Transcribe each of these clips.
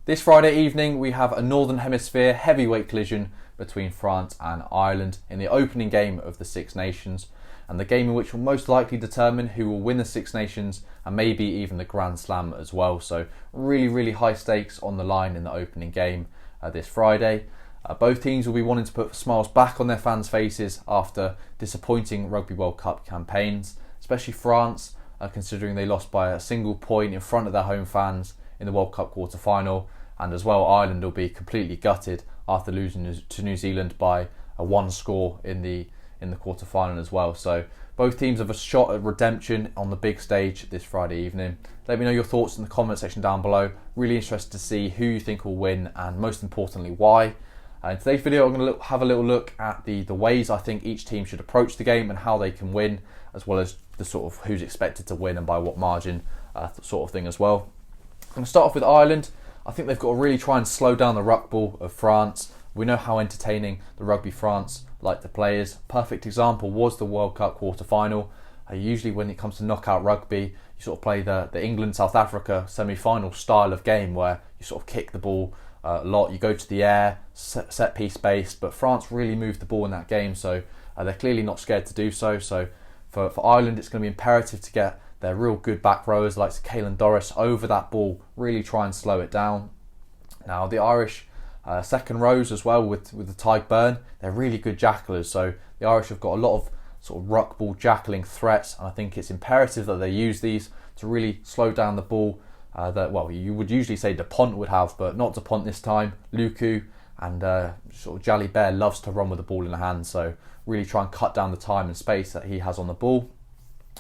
This Friday evening, we have a Northern Hemisphere heavyweight collision between France and Ireland in the opening game of the Six Nations, and the game in which will most likely determine who will win the Six Nations and maybe even the Grand Slam as well. So really high stakes on the line in the opening game this Friday. Both teams will be wanting to put smiles back on their fans' faces after disappointing Rugby World Cup campaigns, especially France, considering they lost by a single point in front of their home fans in the World Cup quarter-final, and as well Ireland will be completely gutted after losing to New Zealand by a one score in the quarter-final as well. So both teams have a shot at redemption on the big stage this Friday evening. Let me know your thoughts in the comment section down below. Really interested to see who you think will win and most importantly why. In today's video I'm going to have a little look at the ways I think each team should approach the game and how they can win, as well as the sort of who's expected to win and by what margin sort of thing as well. I'm going to start off with Ireland. I think they've got to really try and slow down the ruck ball of France. We know how entertaining the rugby France like to play is. Perfect example was the World Cup quarter-final. Usually when it comes to knockout rugby, you sort of play the England-South Africa semi-final style of game where you sort of kick the ball a lot, you go to the air, set piece based, but France really moved the ball in that game, so they're clearly not scared to do so. So for Ireland, it's going to be imperative to get their real good back rowers like Caelan Doris over that ball, really try and slow it down. Now the Irish second rows as well with the Tadhg Beirne, they're really good jacklers, so the Irish have got a lot of sort of ruck ball jackling threats, and I think it's imperative that they use these to really slow down the ball that, well, you would usually say Dupont would have, but not Dupont this time. Luku and sort of Jalibert loves to run with the ball in the hand, so really try and cut down the time and space that he has on the ball.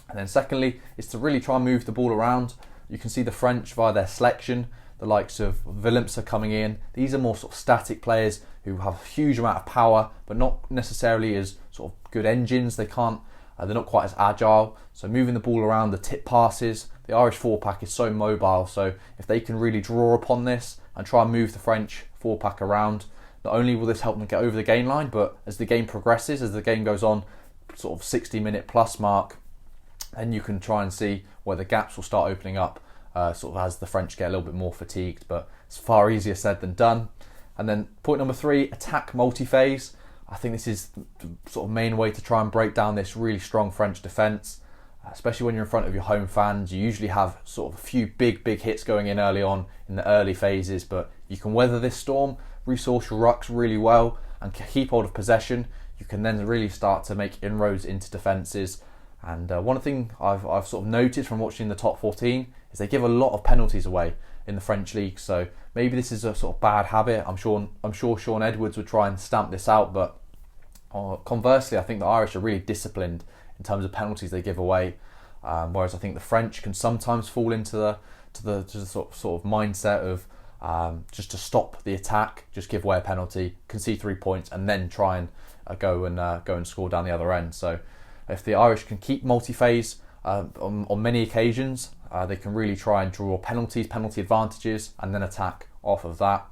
And then secondly, is to really try and move the ball around. You can see the French via their selection, the likes of Willems are coming in. These are more sort of static players who have a huge amount of power, but not necessarily as sort of good engines. They're not quite as agile. So moving the ball around, the tip passes, the Irish four-pack is so mobile. So if they can really draw upon this and try and move the French four-pack around, not only will this help them get over the gain line, but as the game progresses, as the game goes on, sort of 60-minute plus mark, then you can try and see where the gaps will start opening up sort of as the French get a little bit more fatigued, but it's far easier said than done. And then point number 3, attack multi-phase. I think this is the sort of main way to try and break down this really strong French defence, especially when you're in front of your home fans. You usually have sort of a few big hits going in early on in the early phases, but you can weather this storm, resource your rucks really well and keep hold of possession. You can then really start to make inroads into defences. And one thing I've sort of noted from watching the top 14 is they give a lot of penalties away in the French league. So maybe this is a sort of bad habit. I'm sure Shaun Edwards would try and stamp this out, but conversely, I think the Irish are really disciplined in terms of penalties they give away. Whereas I think the French can sometimes fall into the sort of mindset of just to stop the attack, just give away a penalty, concede 3 points, and then try and go and score down the other end. So if the Irish can keep multi-phase on many occasions, they can really try and draw penalty advantages, and then attack off of that.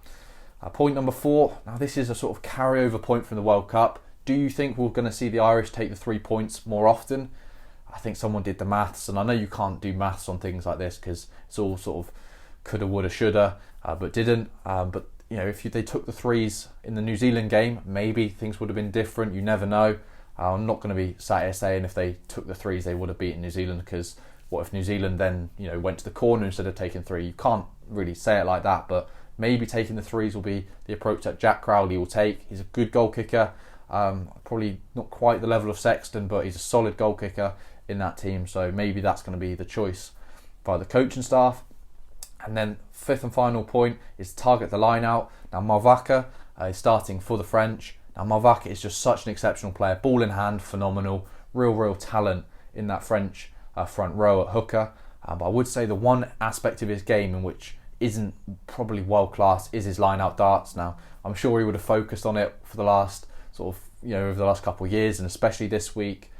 Point number 4. Now this is a sort of carryover point from the World Cup. Do you think we're going to see the Irish take the 3 points more often? I think someone did the maths, and I know you can't do maths on things like this because it's all sort of coulda, woulda, shoulda, but didn't. But you know, if they took the 3s in the New Zealand game, maybe things would have been different. You never know. I'm not going to be sat here saying if they took the 3s they would have beaten New Zealand, because what if New Zealand then went to the corner instead of taking 3? You can't really say it like that, but maybe taking the 3s will be the approach that Jack Crowley will take. He's a good goal kicker, probably not quite the level of Sexton, but he's a solid goal kicker in that team, so maybe that's going to be the choice by the coaching staff. And then 5th and final point is target the line out. Now Malvaca is starting for the French. Now Malvaca is just such an exceptional player, ball in hand, phenomenal, real talent in that French front row at hooker. But I would say the one aspect of his game in which isn't probably world class is his line out darts. Now I'm sure he would have focused on it for the last over the last couple of years, and especially this week.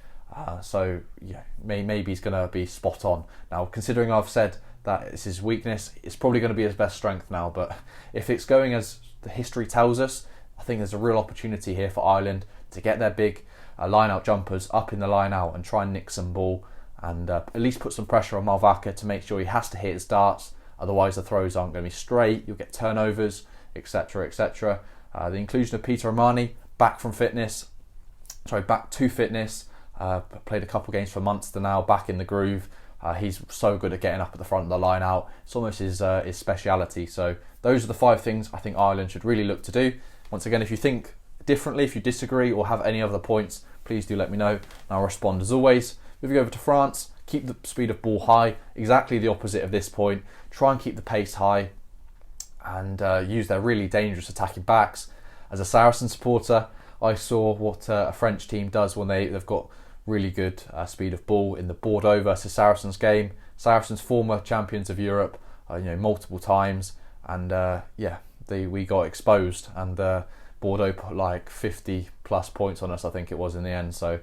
So yeah, maybe he's going to be spot on. Now considering I've said that it's his weakness, it's probably going to be his best strength now. But if it's going as the history tells us, I think there's a real opportunity here for Ireland to get their big line-out jumpers up in the line-out and try and nick some ball, and at least put some pressure on Malvaca to make sure he has to hit his darts Otherwise, the throws aren't going to be straight. You'll get turnovers, etc., etc. The inclusion of Peter Romani back to fitness. Played a couple games for Munster now, back in the groove. He's so good at getting up at the front of the line out. It's almost his speciality. So those are the 5 things I think Ireland should really look to do. Once again, if you think differently, if you disagree or have any other points, please do let me know and I'll respond as always. Moving over to France, keep the speed of ball high, exactly the opposite of this point. Try and keep the pace high and use their really dangerous attacking backs. As a Saracen supporter, I saw what a French team does when they've got really good speed of ball in the Bordeaux versus Saracens game. Saracens, former champions of Europe, multiple times, and we got exposed, and Bordeaux put like 50 plus points on us, I think it was, in the end. So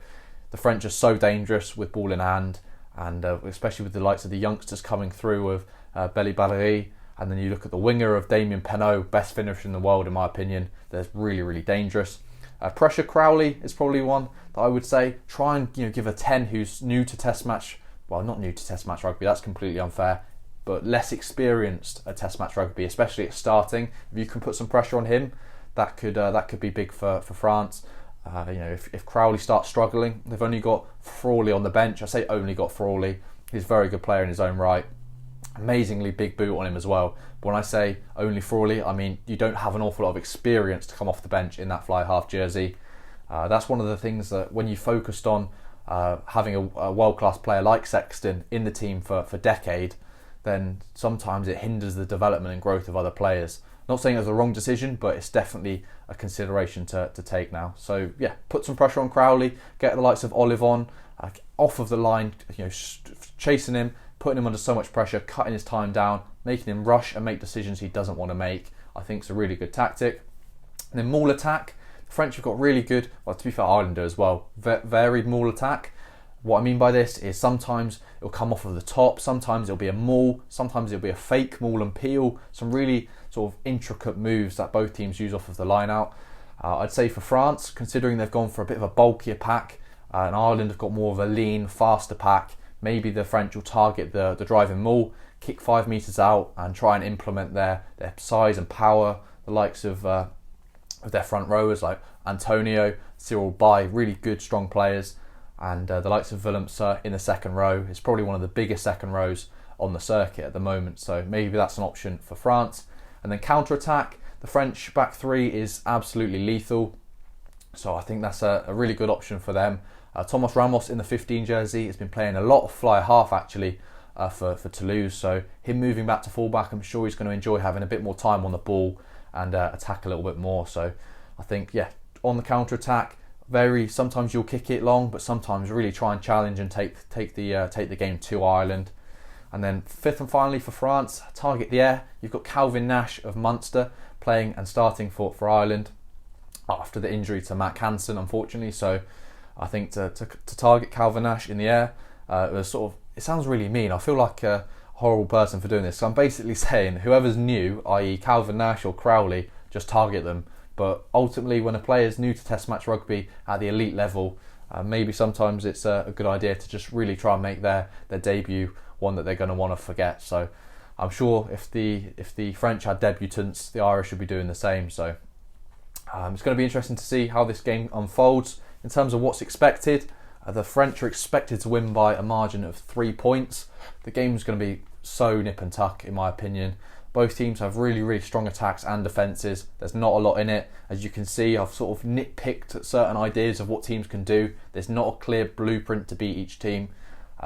the French are so dangerous with ball in hand, and especially with the likes of the youngsters coming through with Belly Ballery, and then you look at the winger of Damien Penaud, best finisher in the world in my opinion. They're really, really dangerous. Pressure Crowley is probably one that I would say. Try and give a 10 who's new to Test match. Well, not new to Test match rugby. That's completely unfair. But less experienced at Test match rugby, especially at starting. If you can put some pressure on him, that could be big for France. If Crowley starts struggling, they've only got Frawley on the bench. I say only got Frawley. He's a very good player in his own right. Amazingly big boot on him as well. But when I say only Frawley, I mean you don't have an awful lot of experience to come off the bench in that fly half jersey. That's one of the things that when you focused on having a world-class player like Sexton in the team for a decade, then sometimes it hinders the development and growth of other players. Not saying it was a wrong decision, but it's definitely a consideration to take now. So yeah, put some pressure on Crowley, get the likes of Olive on, off of the line, chasing him, putting him under so much pressure, cutting his time down, making him rush and make decisions he doesn't want to make. I think it's a really good tactic. And then maul attack. The French have got really good, well, to be fair, Ireland do as well, varied maul attack. What I mean by this is sometimes it'll come off of the top, sometimes it'll be a maul, sometimes it'll be a fake maul and peel. Some really sort of intricate moves that both teams use off of the line out. I'd say for France, considering they've gone for a bit of a bulkier pack, and Ireland have got more of a lean, faster pack, maybe the French will target the driving maul, kick 5 metres out and try and implement their size and power. The likes of their front rowers like Antonio, Cyril Bay, really good, strong players. And the likes of Willems in the second row is probably one of the biggest second rows on the circuit at the moment. So maybe that's an option for France. And then counter-attack, the French back 3 is absolutely lethal. So I think that's a really good option for them. Thomas Ramos in the 15 jersey has been playing a lot of fly half actually for Toulouse. So him moving back to fullback, I'm sure he's going to enjoy having a bit more time on the ball and attack a little bit more. So I think, on the counter-attack, sometimes you'll kick it long, but sometimes really try and challenge and take the game to Ireland. And then 5th and finally for France, target the air. You've got Calvin Nash of Munster playing and starting for Ireland after the injury to Matt Hansen, unfortunately. So I think to target Calvin Nash in the air, it sounds really mean. I feel like a horrible person for doing this. So I'm basically saying whoever's new, i.e. Calvin Nash or Crowley, just target them. But ultimately, when a player's new to Test match rugby at the elite level, maybe sometimes it's a good idea to just really try and make their debut one that they're going to want to forget. So I'm sure if the French had debutants, the Irish should be doing the same. So it's going to be interesting to see how this game unfolds. In terms of what's expected, the French are expected to win by a margin of 3 points. The game's going to be so nip and tuck, in my opinion. Both teams have really, really strong attacks and defences. There's not a lot in it. As you can see, I've sort of nitpicked at certain ideas of what teams can do. There's not a clear blueprint to beat each team.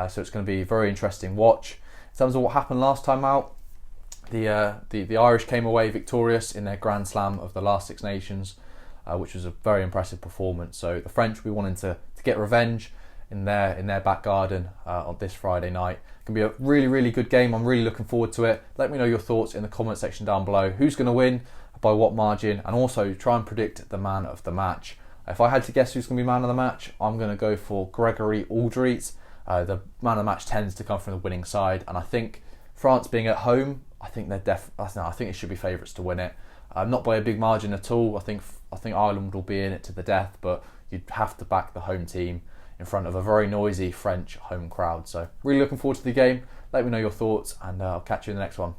So it's going to be a very interesting watch. In terms of what happened last time out, the Irish came away victorious in their Grand Slam of the last Six Nations, which was a very impressive performance. So the French will be wanting to get revenge in their back garden on this Friday night. It can be a really, really good game. I'm really looking forward to it. Let me know your thoughts in the comment section down below. Who's going to win, by what margin, and also try and predict the man of the match. If I had to guess who's going to be man of the match, I'm going to go for Gregory Aldrit. The man of the match tends to come from the winning side, and I think France being at home, I think it should be favourites to win it. Not by a big margin at all. I think Ireland will be in it to the death, but you'd have to back the home team in front of a very noisy French home crowd. So really looking forward to the game. Let me know your thoughts, and I'll catch you in the next one.